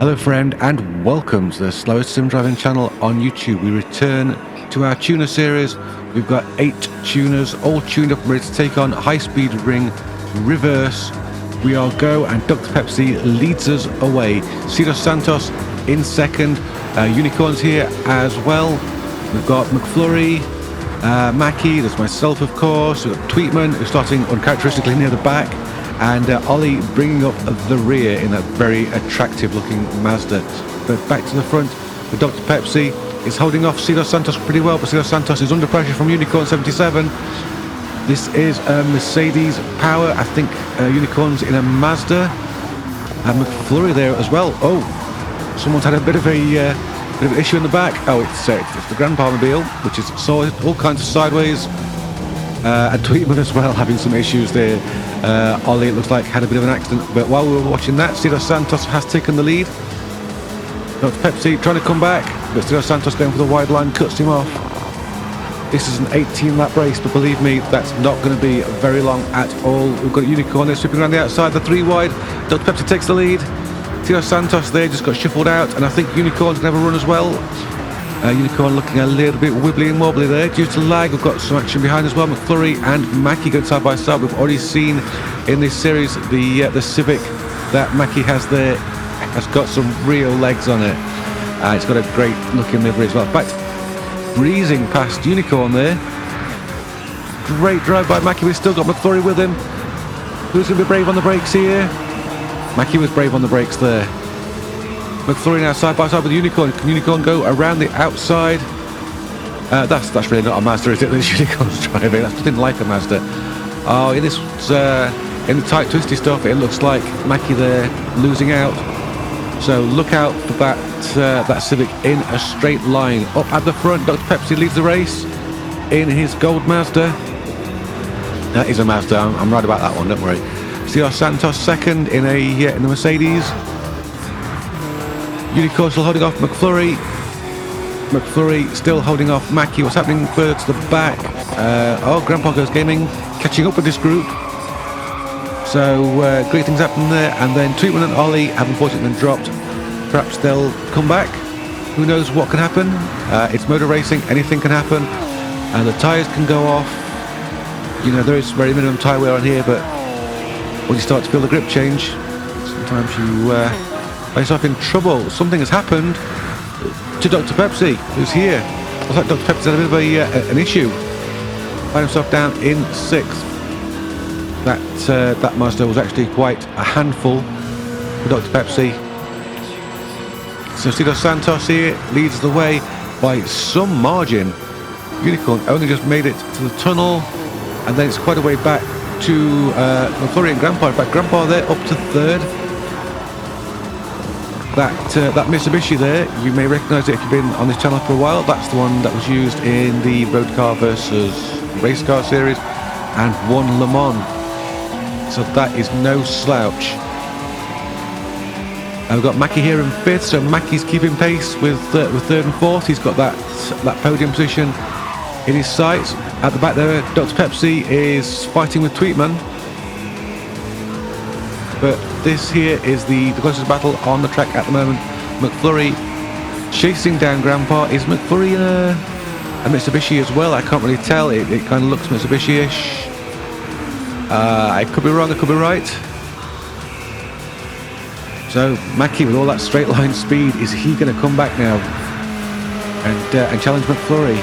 Hello friend, and welcome to the slowest sim driving channel on YouTube. We return to our tuner series. We've got 8 tuners all tuned up and ready to take on High Speed Ring Reverse. We are go, and Dr. Pepsi leads us away. Cito Santos in second. Unicorns here as well. We've got McFlurry, Mackie, there's myself of course. We've got Tweetman, who's starting uncharacteristically near the back, and Ollie bringing up the rear in that very attractive looking Mazda. But back to the front with Dr. Pepsi is holding off Cito Santos pretty well, but Cito Santos is under pressure from Unicorn 77. This is a Mercedes Power, I think Unicorn's in a Mazda, and McFlurry there as well. Oh, someone's had a bit of an issue in the back. Oh, it's the Grandpa Mobile, which is all kinds of sideways. And Tweetman as well having some issues there. Ollie, it looks like, had a bit of an accident, but while we were watching that, Cito Santos has taken the lead. Dr. Pepsi trying to come back, but Cito Santos going for the wide line, cuts him off. This is an 18-lap race, but believe me, that's not going to be very long at all. We've got a Unicorn there sweeping around the outside, the 3 wide. Dr. Pepsi takes the lead. Cito Santos there just got shuffled out, and I think Unicorn's going to have a run as well. Unicorn looking a little bit wibbly and wobbly there due to lag. We've got some action behind as well. McFlurry and Mackie going side by side. We've already seen in this series the Civic that Mackie has there has got some real legs on it. It's got a great looking livery as well. In fact, breezing past Unicorn there. Great drive by Mackie. We've still got McFlurry with him. Who's going to be brave on the brakes here? Mackie was brave on the brakes there. McFlurry now side by side with Unicorn. Can Unicorn go around the outside? That's really not a Mazda, is it? This Unicorn's driving. That's nothing like a Mazda. Oh, in this in the tight twisty stuff, it looks like Mackie there losing out. So look out for that Civic in a straight line. Up at the front, Dr. Pepsi leads the race in his gold Mazda. That is a Mazda. I'm right about that one. Don't worry. Cito Santos second in the Mercedes. Unicorn still holding off McFlurry. McFlurry still holding off Mackie. What's happening further to the back? Grandpa Goes Gaming catching up with this group. So great things happen there. And then Tweetman and Ollie have unfortunately been dropped. Perhaps they'll come back. Who knows what can happen? It's motor racing. Anything can happen. And the tyres can go off. You know, there is very minimum tyre wear on here, but when you start to feel the grip change, sometimes you find yourself in trouble. Something has happened to Dr. Pepsi, who's here. Looks like Dr. Pepsi's had a bit of an issue. Find himself down in 6th. That Mazda was actually quite a handful for Dr. Pepsi. So Cito Santos here leads the way by some margin. Unicorn only just made it to the tunnel, and then it's quite a way back to McFlurry and Grandpa. In fact, Grandpa there up to 3rd. That Mitsubishi there, you may recognise it if you've been on this channel for a while. That's the one that was used in the Road Car versus Race Car series and won Le Mans. So that is no slouch. We've got Mackie here in 5th, so Mackie's keeping pace with 3rd and 4th. He's got that podium position in his sights. At the back there, Dr. Pepsi is fighting with Tweetman. But this here is the closest battle on the track at the moment. McFlurry chasing down Grandpa. Is McFlurry in a Mitsubishi as well? I can't really tell. It kind of looks Mitsubishi-ish. I could be wrong, I could be right. So Mackie, with all that straight line speed, is he going to come back now and challenge McFlurry?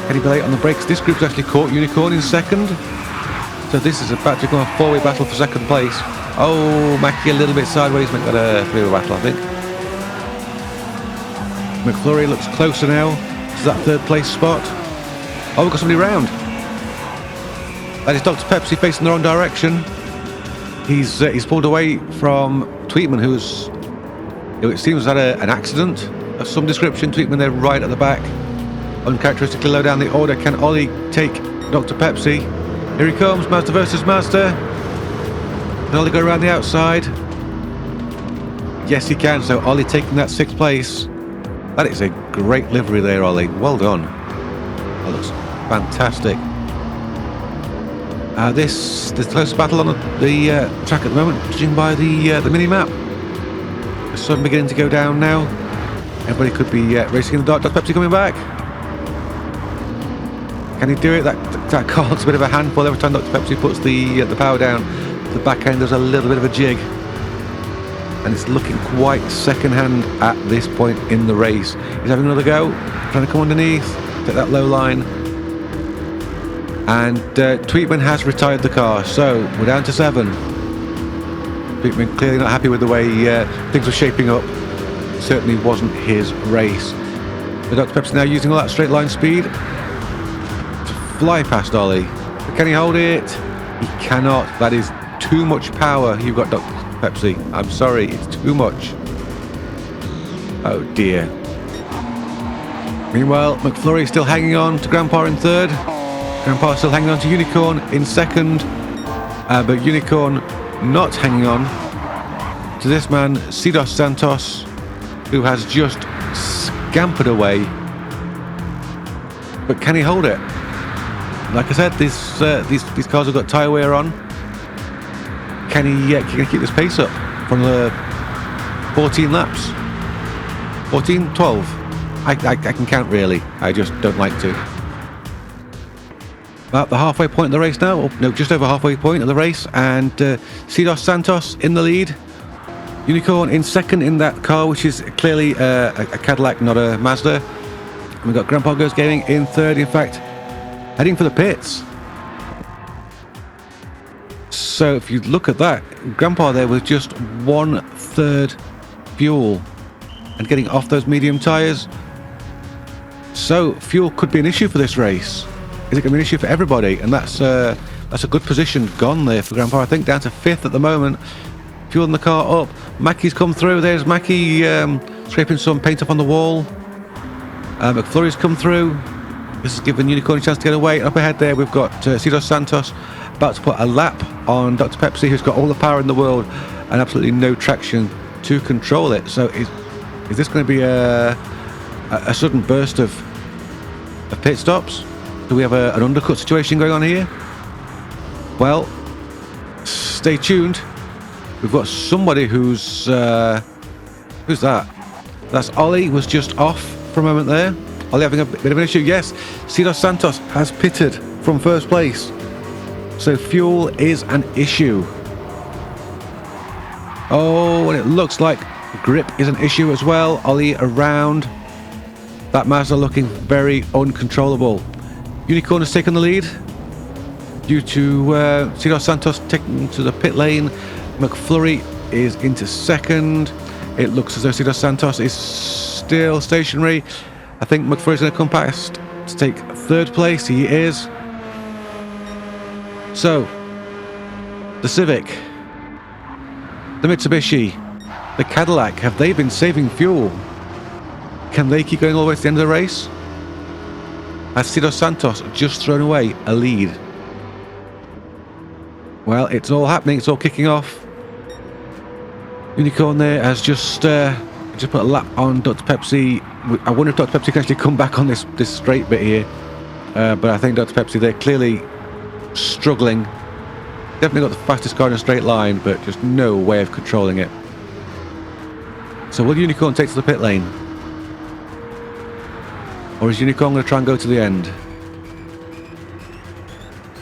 Can he be late on the brakes? This group's actually caught Unicorn in 2nd. So this is about to become a 4-way battle for 2nd place. Oh, Mackie a little bit sideways, make that a 3-way battle, I think. McFlurry looks closer now to that 3rd place spot. Oh, we've got somebody round. That is Dr. Pepsi facing the wrong direction. He's pulled away from Tweetman, it seems had an accident of some description. Tweetman there right at the back, uncharacteristically low down the order. Can Ollie take Dr. Pepsi? Here he comes, Mazda versus Mazda. Can Ollie go around the outside? Yes, he can. So Ollie taking that 6th place. That is a great livery there, Ollie. Well done. That looks fantastic. This the closest battle on the track at the moment, judging by the mini map. brakes are beginning to go down now. Everybody could be racing in the dark. Dr. Pepsi coming back. Can he do it? That car looks a bit of a handful every time Dr. Pepsi puts the power down. The back end does a little bit of a jig. And it's looking quite second-hand at this point in the race. He's having another go, trying to come underneath, take that low line. And Tweetman has retired the car, so we're down to 7. Tweetman clearly not happy with the way things were shaping up. Certainly wasn't his race. But Dr. Pepsi now using all that straight line speed to fly past Ollie. But can he hold it? He cannot. That is too much power you've got, Dr. Pepsi. I'm sorry, it's too much. Oh dear. Meanwhile, McFlurry still hanging on to Grandpa in 3rd. Grandpa still hanging on to Unicorn in 2nd. But Unicorn not hanging on to this man, Cidos Santos, who has just scampered away. But can he hold it? Like I said, these cars have got tyre wear on. Can he keep this pace up from the 14 laps? 14, 12? I can count really. I just don't like to. About the halfway point of the race now. Oh, no, just over halfway point of the race. And Cidos Santos in the lead. Unicorn in 2nd in that car, which is clearly a Cadillac, not a Mazda. And we've got Grandpa Goes Gaming in 3rd. In fact, heading for the pits. So if you look at that, Grandpa there with just 1/3 fuel and getting off those medium tyres. So fuel could be an issue for this race. Is it going to be an issue for everybody? And that's a good position gone there for Grandpa. I think down to 5th at the moment. Fueling the car up. Mackie's come through. There's Mackie scraping some paint up on the wall. McFlurry's come through. This is giving Unicorn a chance to get away. Up ahead there we've got Cidos Santos about to put a lap on Dr. Pepsi, who's got all the power in the world and absolutely no traction to control it. So is this going to be a sudden burst of pit stops? Do we have an undercut situation going on here? Well, stay tuned. We've got somebody who's that? That's Ollie, was just off for a moment there. Ollie having a bit of an issue. Yes, Cidos Santos has pitted from 1st place. So fuel is an issue. Oh, and it looks like grip is an issue as well. Ollie around. That Mazda looking very uncontrollable. Unicorn has taken the lead due to Cidos Santos taking to the pit lane. McFlurry is into 2nd. It looks as though Cidos Santos is still stationary. I think McFlurry's going to come past to take 3rd place. He is. So, the Civic, the Mitsubishi, the Cadillac, have they been saving fuel? Can they keep going all the way to the end of the race? Has Cidos Santos just thrown away a lead? Well, it's all happening. It's all kicking off. Unicorn there has just put a lap on Dr. Pepsi. I wonder if Dr. Pepsi can actually come back on this straight bit here. But I think Dr. Pepsi, they're clearly struggling. Definitely got the fastest car in a straight line, but just no way of controlling it. So will Unicorn take to the pit lane? Or is Unicorn going to try and go to the end?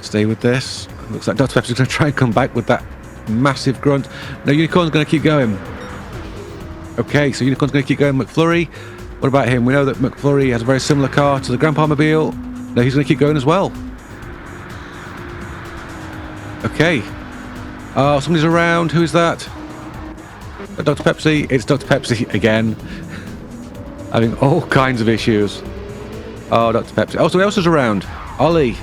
Stay with this. Looks like Dr. Pepsi's going to try and come back with that massive grunt. No, Unicorn's going to keep going. Okay, so Unicorn's going to keep going. McFlurry, what about him? We know that McFlurry has a very similar car to the Grandpa Mobile. No, he's going to keep going as well. Okay. Oh, somebody's around. Who's that? Dr. Pepsi. It's Dr. Pepsi again. Having all kinds of issues. Oh, Dr. Pepsi. Oh, somebody else is around. Ollie.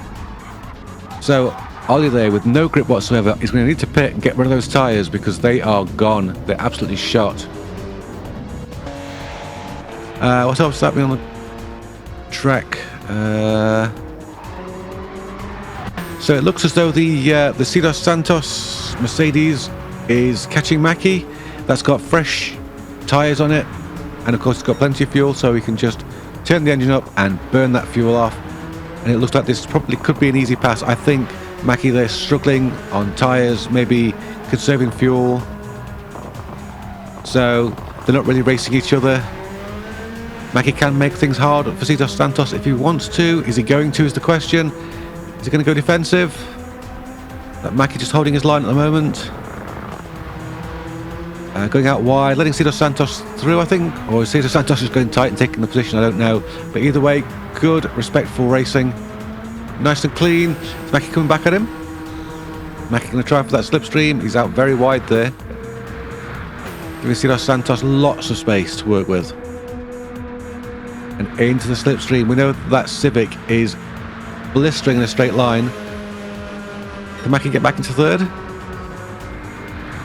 So, Ollie there with no grip whatsoever is going to need to pit and get rid of those tyres because they are gone. They're absolutely shot. What else is happening on the track? So it looks as though the Cidos Santos Mercedes is catching Mackie. That's got fresh tyres on it, and of course it's got plenty of fuel, so we can just turn the engine up and burn that fuel off. And it looks like this probably could be an easy pass. I think Mackie there struggling on tyres, maybe conserving fuel. So They're not really racing each other. Mackie can make things hard for C Dos Santos if he wants to. Is he going to, is the question. Is he going to go defensive? Mackie just holding his line at the moment. Going out wide, letting C Dos Santos through, I think. Or is C Dos Santos just going tight and taking the position? I don't know. But either way, good, respectful racing. Nice and clean. Is Mackie coming back at him? Mackie going to try for that slipstream. He's out very wide there. Giving C Dos Santos lots of space to work with. And into the slipstream. We know that Civic is blistering in a straight line. Can Mackie get back into third?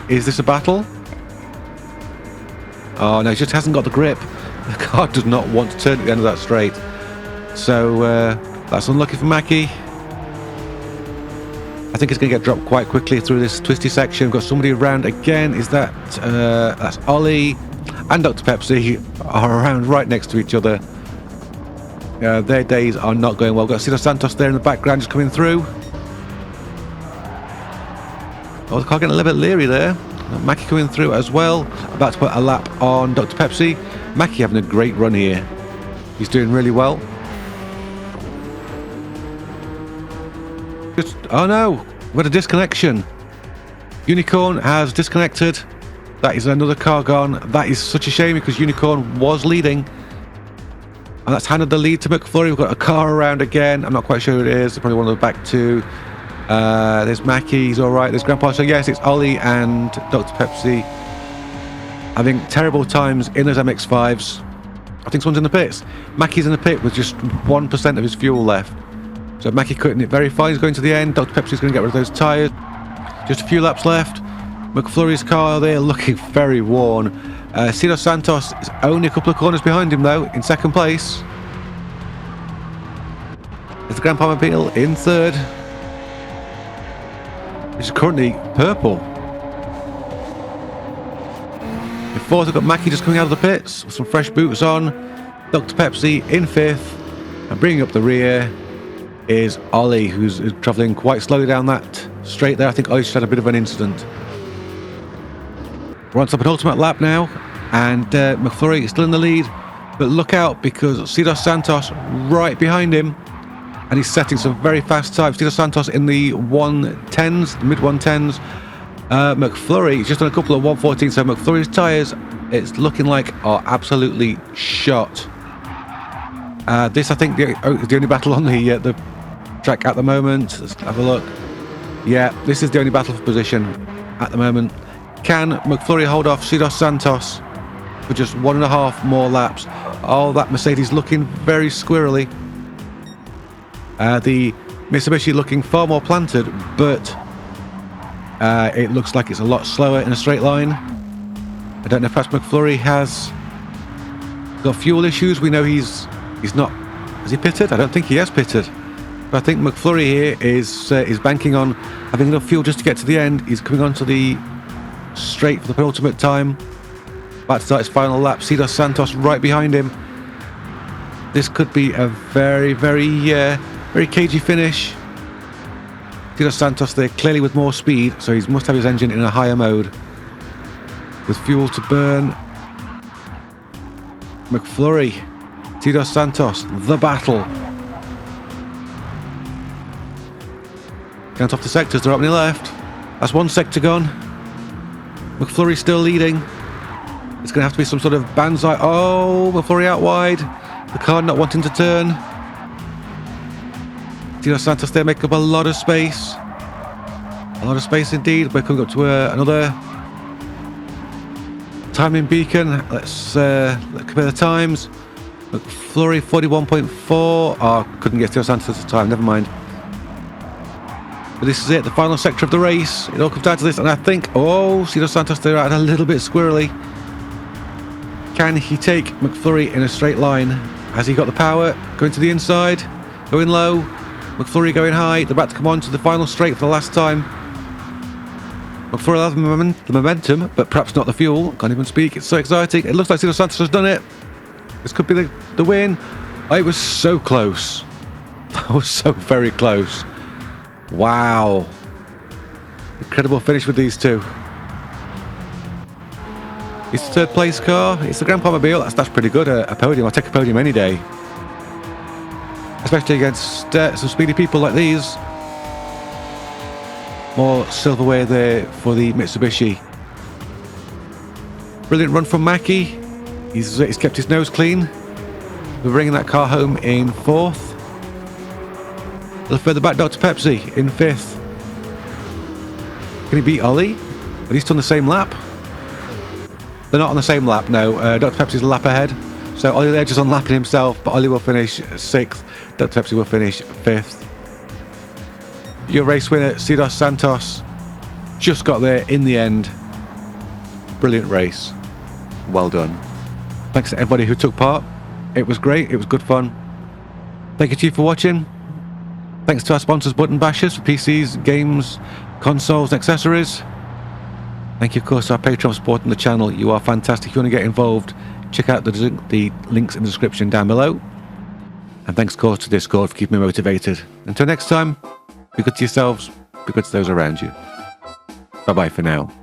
Is this a battle? Oh no, he just hasn't got the grip. The car does not want to turn at the end of that straight. So that's unlucky for Mackie. I think it's going to get dropped quite quickly through this twisty section. We've got somebody around again. Is that that's Ollie and Dr. Pepsi are around right next to each other. Their days are not going well. We've got C Dos Santos there in the background just coming through. Oh, the car getting a little bit leery there. Mackie coming through as well. About to put a lap on Dr. Pepsi. Mackie having a great run here. He's doing really well. Oh no, we've got a disconnection. Unicorn has disconnected. That is another car gone. That is such a shame because Unicorn was leading. And that's handed the lead to McFlurry. We've got a car around again. I'm not quite sure who it is. Probably one of the back two. There's Mackie, he's alright. There's Grandpa. So yes, it's Ollie and Dr. Pepsi having terrible times in those MX-5s. I think someone's in the pits. Mackie's in the pit with just 1% of his fuel left. So Mackie cutting it very fine. He's going to the end. Dr. Pepsi's going to get rid of those tyres. Just a few laps left. McFlurry's car there looking very worn. C Dos Santos is only a couple of corners behind him though, in second place. There's the Grandpa Mobile in third. It's currently purple. In fourth, we've got Mackie just coming out of the pits with some fresh boots on. Dr. Pepsi in fifth. And bringing up the rear is Ollie, who's travelling quite slowly down that straight there. I think Ollie's just had a bit of an incident. We're on to the penultimate lap now. And McFlurry is still in the lead. But look out because C Dos Santos right behind him. And he's setting some very fast times. C Dos Santos in the 110s, the mid 110s. McFlurry just on a couple of 114. So McFlurry's tyres, it's looking like are absolutely shot. This, I think, is the only battle on the track at the moment. Let's have a look. Yeah, this is the only battle for position at the moment. Can McFlurry hold off C Dos Santos for just 1.5 more laps? Oh, that Mercedes looking very squirrely. The Mitsubishi looking far more planted, but it looks like it's a lot slower in a straight line. I don't know if perhaps McFlurry has got fuel issues. We know he's not. Has he pitted? I don't think he has pitted. But I think McFlurry here is banking on having enough fuel just to get to the end. He's coming onto the straight for the penultimate time. About to start his final lap. C Dos Santos right behind him. This could be a very, very cagey finish. C Dos Santos there clearly with more speed, so he must have his engine in a higher mode. With fuel to burn. McFlurry, C Dos Santos, the battle. Count off the sectors, they're opening left. That's one sector gone. McFlurry still leading. It's going to have to be some sort of banzai. Oh, McFlurry out wide. The car not wanting to turn. C Dos Santos there making up a lot of space. A lot of space indeed. We're coming up to another timing beacon. Let's compare the times. McFlurry 41.4. Oh, couldn't get C Dos Santos at the time. Never mind. But this is it, the final sector of the race. It all comes down to this, and I think, oh, C Dos Santos there out a little bit squirrely. Can he take McFlurry in a straight line? Has he got the power? Going to the inside, going low. McFlurry going high. They're about to come on to the final straight for the last time. McFlurry has the momentum, but perhaps not the fuel. Can't even speak. It's so exciting. It looks like C Dos Santos has done it. This could be the win. Oh, it was so close. That was so very close. Wow. Incredible finish with these two. It's the third place car. It's the Grand Mobile. That's pretty good. A podium. I'll take a podium any day. Especially against some speedy people like these. More silverware there for the Mitsubishi. Brilliant run from Mackie. He's kept his nose clean. We're bringing that car home in 4th. A little further back, Dr. Pepsi in 5th. Can he beat Ollie? At least on the same lap? They're not on the same lap, no. Dr. Pepsi's a lap ahead. So Ollie Ledger's on lapping himself, but Ollie will finish 6th. Dr. Pepsi will finish 5th. Your race winner, Sidos Santos, just got there in the end. Brilliant race. Well done. Thanks to everybody who took part. It was great. It was good fun. Thank you to you for watching. Thanks to our sponsors, Button Bashers, for PCs, games, consoles, and accessories. Thank you, of course, to our Patreon for supporting the channel. You are fantastic. If you want to get involved, check out the links in the description down below. And thanks, of course, to Discord for keeping me motivated. Until next time, be good to yourselves, be good to those around you. Bye-bye for now.